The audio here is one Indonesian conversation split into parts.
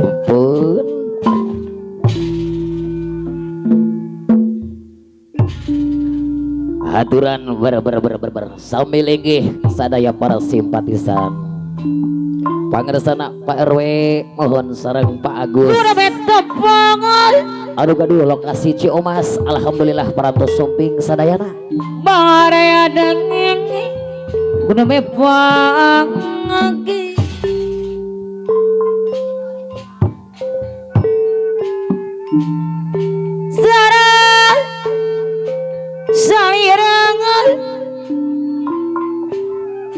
Ampun. Aturan ber sami linggih sadaya para simpatisan pangersana Pak RW mohon sareng Pak Agus aduh gaduh lokasi Ciomas alhamdulillah para sumping sadayana Baraya dengeng guna mepang ngagi Sarang Sairangan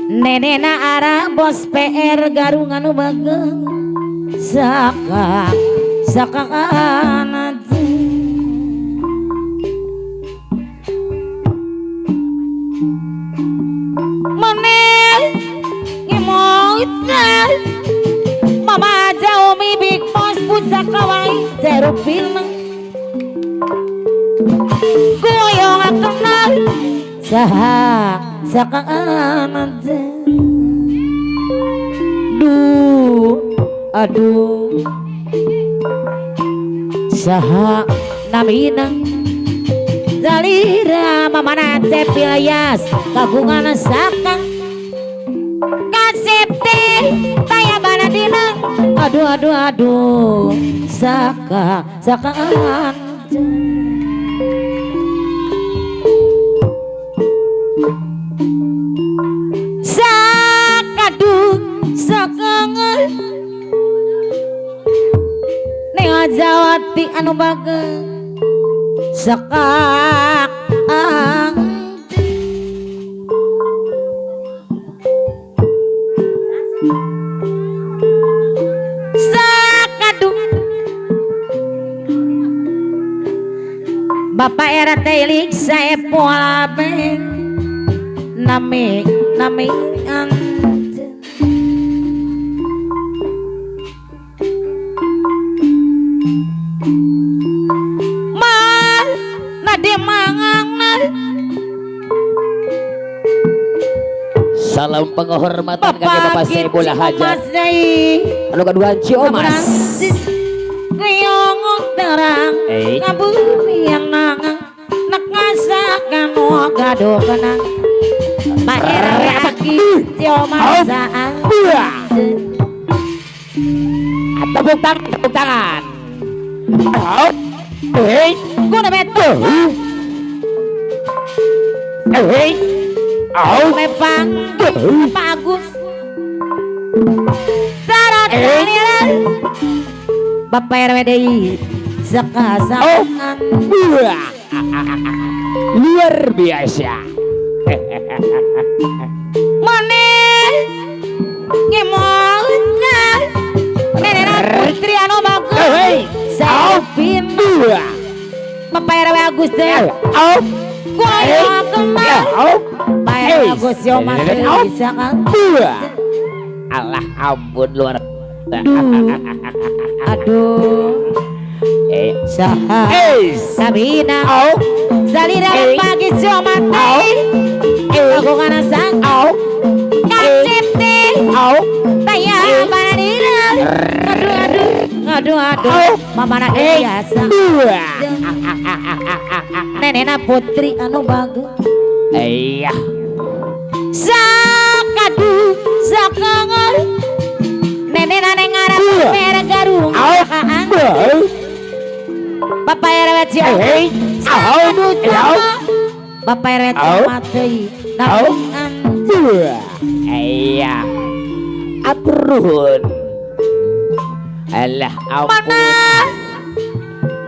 Nenena arah bos PR garungan bageng Saka anatu Menel Ngimoitan Mama jauh mi big boss pusaka wai zero film Goyong kenal Saka anatu Aduh Saha namina Zalira mamana tepilayas kagungan sakang kasepte taya banadina aduh sakaan sakadu sakangan Jawati anu bagus sekak sakadu Bapak era telik saya poaben nami salam penghormatan kaki Bapak Saiful Hajat anu kaduan Ciomas ngiyong terang ngabumi yang nangang nak ngasakan gaduh kenang Pak RW aki Ciomas tepuk tangan guna betul Mepang Pak Agus Sarat Bapak RWDI Sekasangan luar biasa Manen Ngemongnya Nenek putri anu bagus Saupin Bapak RW Agus deh Kuaya kemal Pak RW Agus Yomas bisa kan Allah ampun luar aduh Saha Sabina Zalira pagi Yomas aku kana sang kasete taya banadina aduh mama na biasa nenena putri anu bagus iya sakadu sakangal nenena neng arep mere garung Bapak RW Bapak RW mati iya aturun Allah ampun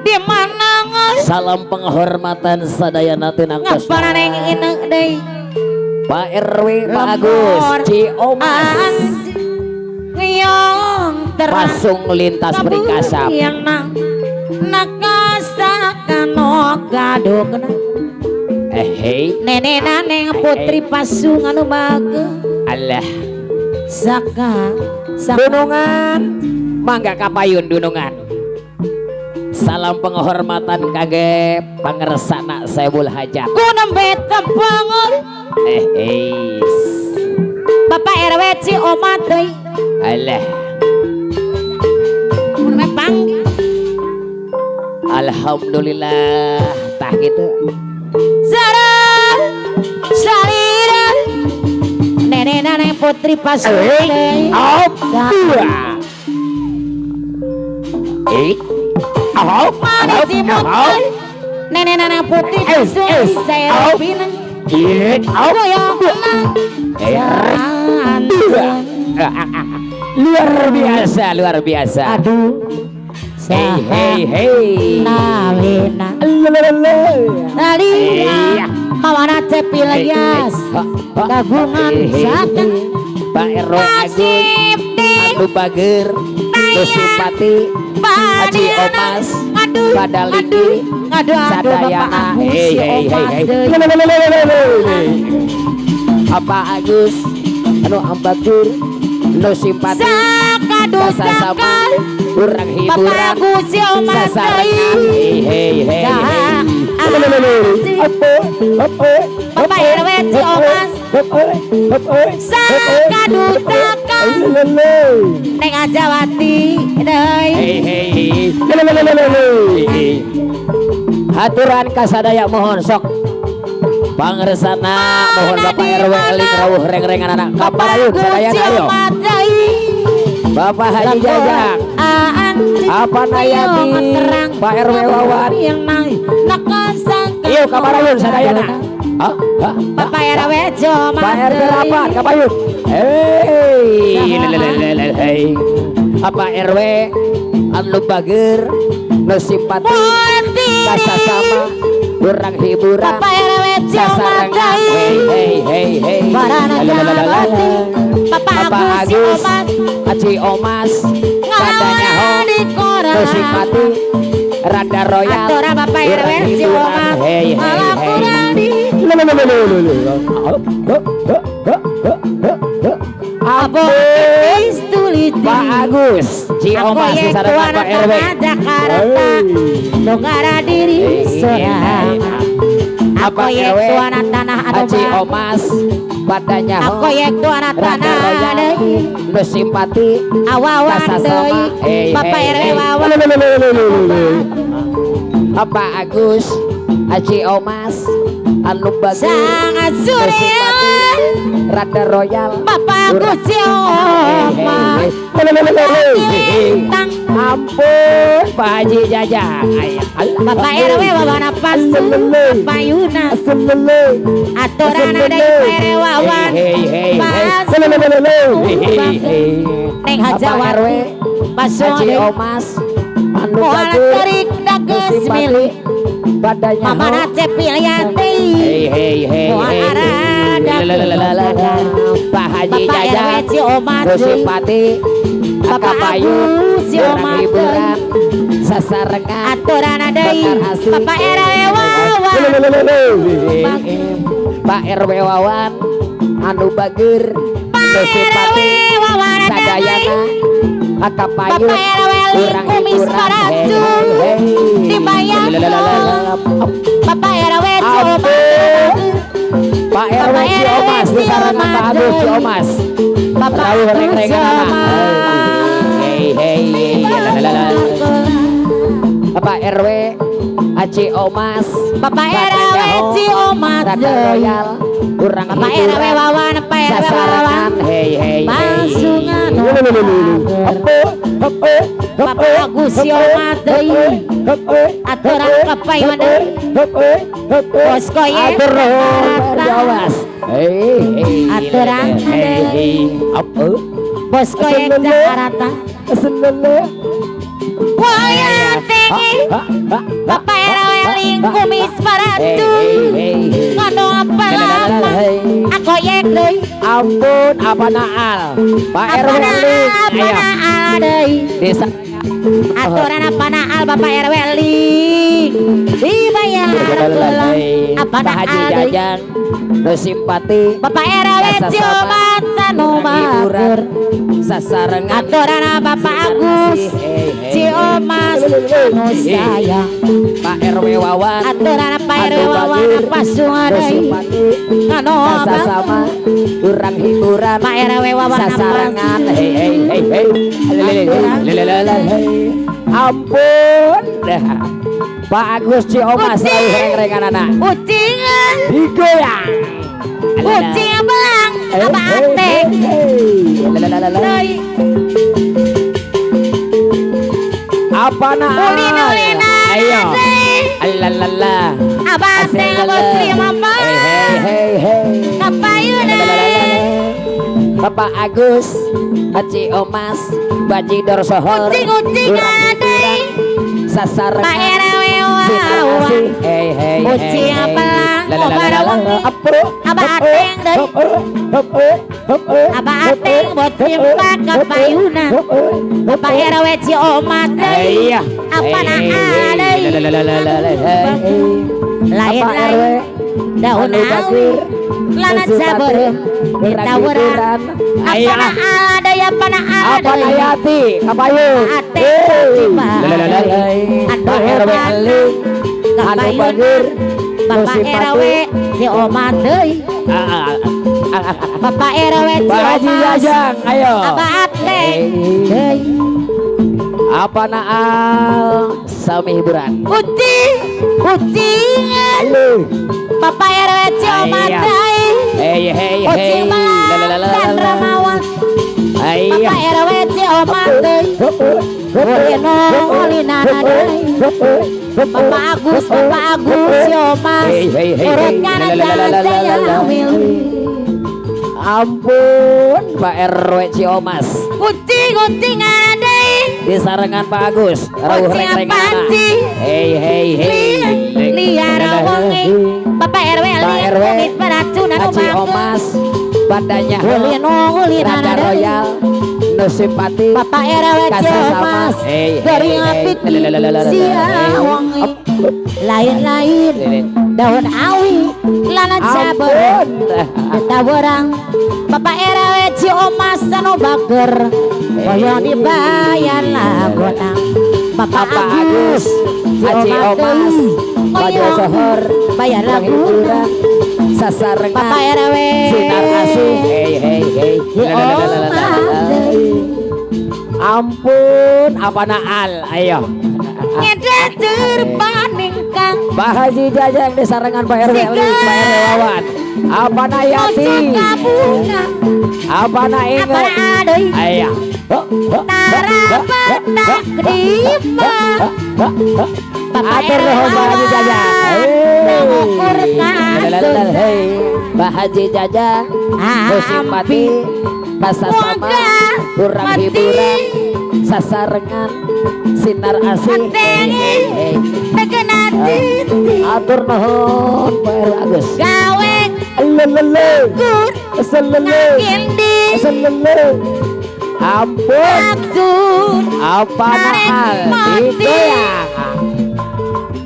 di mana salam penghormatan sadayana tinang ngapana neng ineng deui Pak RW Pak Agus Ciomas ngiyong terang pasung lintas perikasa yang nakasakan gaduh kena nenena neng putri pasung anu bagus Allah saka dunungan mangga kapayun dunungan salam penghormatan kage pangersana Saiful Hajat ku nembe tepangun Bapak RW Ciomat deui. Alah. Memang Alhamdulillah tah gitu. sarang salira nenek putri Pasuruan. Mari Cimotan nenek putri Pasuruan saya pinang goyang luar biasa. aduh Hei Nalina Nalia Mawana Cepilias Kagungan Sakan Pak RW Agung Anu Bager Nu Simpati Haji Omas Badaliki Sadayana hei apa Agus Anu Ambagur Nu Simpati Sasama kurang hiburan sasarangan hei Bapak RW Ciomas Sakadutakan Neng Ajawati deui haturan kasadaya mohon sok pangresana mohon Bapak RW eling rawuh reng-rengan anak kaparayun sadayana ayo Bapak Haji Jajang apa nayati Pak RW Wawan iyo kaparayun sadayana Bapak RW Ciomat Pak RW rapat kaparayun hei apa RW anu bager nu simpati kasasama kurang hiburan Bapak RW Ciomat hei Bapak Agus Haji Omas Sadanya Ho nu simpati Rada Royal Atura Bapak RW Ciomat Abo tulis Pak Agus Ciomas di sana Pak RW Jakarta Nogara diri sorangan apa yek RW tuana tanah Haji Omas Padanya Ho Aku yek tuana Rada tanah Royal deui nu simpati awawan kasasama deui Bapak RW wawan apa Agus Haji Omas anu bagus sangat surya Rada Royal Bapak Agus Ciomas ampun Pak Haji Jajang Bapak RW wawan pasu payuna aturan ada Pak RW wawan Neng Hajawati pasu Haji Omas anu Mual bagus terik dages milik Padanya Mamana Cepiliati Mual arada Pak Haji Bapak RW Jajang Ciomat nu simpati Bapak Kapayu Agus kurang Ciomat hiburan sasarengan aturan deui Bapak RW wawan Pak RW Wawan anu bager nu simpati wawan sadayana Kapayu Bapak RW kurang kumis hiburan paratu dibayar Bapak RW Ciomat Pak RW Ciomas di sarangan Pak Agus Ciomas Bapak rawuh Agus reng-rengan anak hei Bapak RW Haji Omas Bapak RW Ciomat Rada Royal kurang Bapak RW wawan Pak RW wawan sasarangan hei Pasungan Bapak Agus Ciomat deui aturan kepayuan deui Posko ye Jawas aturan apa Posko ye Jakarta Waya tinggi Bapak RW kumis paratu ngono apa lama aku yek deui ampun apa naal Pak RW ayo deui desa aturan apa naal Bapak RW dibayar apa Pak Haji naal Jajang nu simpati Bapak RW Ciomat anu bager sasarengan aturan Bapak Agus Ciomas anu sayang Pak RW Wawan aturan Pak RW Wawan pasungadai anu abang sama kurang hiburan Pak RW Wawan sasarangan hei ampun dah Pak Agus Ciomas reng-rengan anak ucingan digoyang ucing belang apa antek apa nak ulina ayo alalala abang teh muslim apa kapayuna Bapak Agus Haji Omas Bajidor Sohor ucing adai sasaran Pak RW Wawan ucing belang abang ateng deui abang ateng buat simpak kapayuna Pak RW Ciomas deui apa nak adai lain-lain daun awi lanat sabarem ditawuran apa nak ada ya apa nak apa ada ayati kapayun Pak RW Eling anu bagir Bapak RW si Omat deui Bapak RW si Pak Haji Omat Jajang ayo apa ateng deui apa naal sami hiburan ucingan Bapak RW si Omat deui ucing belang Chandra Mawar Bapak RW si Omat deui ulino ulinana deui Bapak Agus si Omas urut kanan jalan saya milih ampun Pak RW Ciomas ucing-ucingan deui di sarangan Pak Agus rawuh reng-rengan hei liar wengi Bapak RW Lit peracunan Haji Omas badannya ulina Rada deui Royal nu simpati Bapak RW Ciomas dari apit sia wengi lain-lain daun awi lanat sabar ditawurang Bapak RW Ciomas anu bager koyo dibayar lagona Bapak Agus Haji Omas Baju Sohor bayar lagona sasarengan Bapak RW sinar asih hei ampun apa naal ayo ngeda terpaningkang Pak Haji Jajang di sarangan Pak RW Eling Pak RW Wawan apa na yati apa na inget ayo tarapatak dima atur nuhun Pak Haji Jajang mengukur kasus Pak Haji Jajang simpati kasasama kurang hiburan sasarengan sinar asih atur nuhun Pak RW Agus gawe kur ampun maksud apa nahal digoyang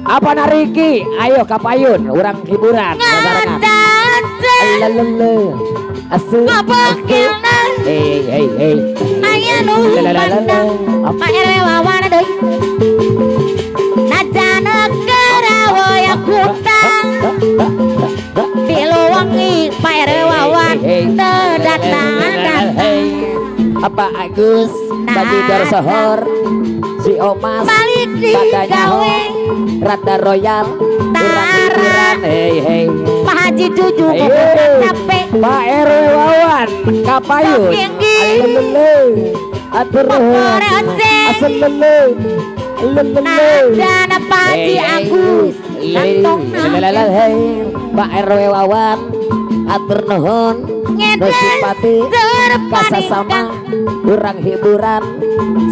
apa nariki ayo kapayun urang hiburan sasarengan lelele asu hei aya nu pandang Pak RW Wawan deui najana karawoya kutang pilu wengi Pak RW Wawan teu datang apa Agus Bajidor Sohor si Omas balik di katanya gawe Rada Royal urang hiburan hei Pak Haji Juju capek Pak RW Wawan kapayun alelele atur aselele najana Pak Haji Agus kantong Pak RW Wawan atur nuhun nu simpati kasasama urang hiburan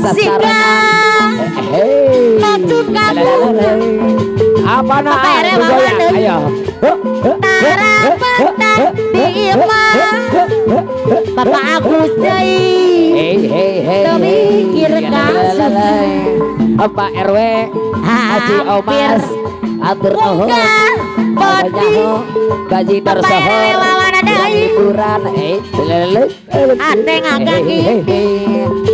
sasarengan Nutut kamu apa na goyang ayo tarapatak dima Bapak Agus deui teu mikir kasus Pak RW Haji Omas atur nuhun Bajidor Sohor hiburan ateng agak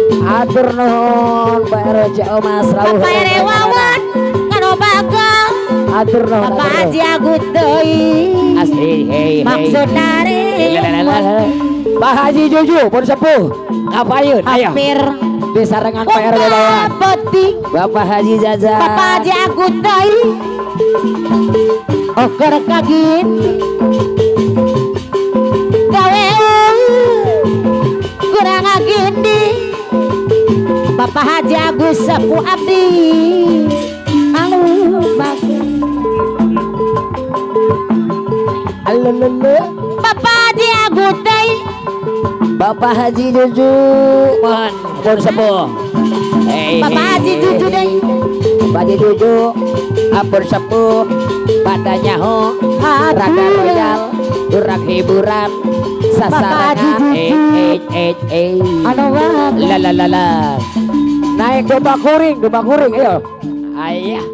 Atur nuhun Pak RW Ceo Mas rawuh Bapak rengreng Rewawan karo bakal atur nuhun Bapak Haji Agus deui asli hei maksud Pak Haji Juju pun sepuh kapayun ayo hampir di sarengan Pak RW bawahan penting Bapak Haji Jaja Bapak Haji Agus deui oker kagin gawe kurang agindi Bapak Haji Agus sepuh abdi anu bak alululu Bapak Haji Agus deui Bapak Haji Juju mohon pun sepuh hei Bapak Haji Juju deui Bapak Haji Juju ampun sepuh padanya ho raga royal durang hiburan sasarangan anu bak la naik domba kuring ayo ayah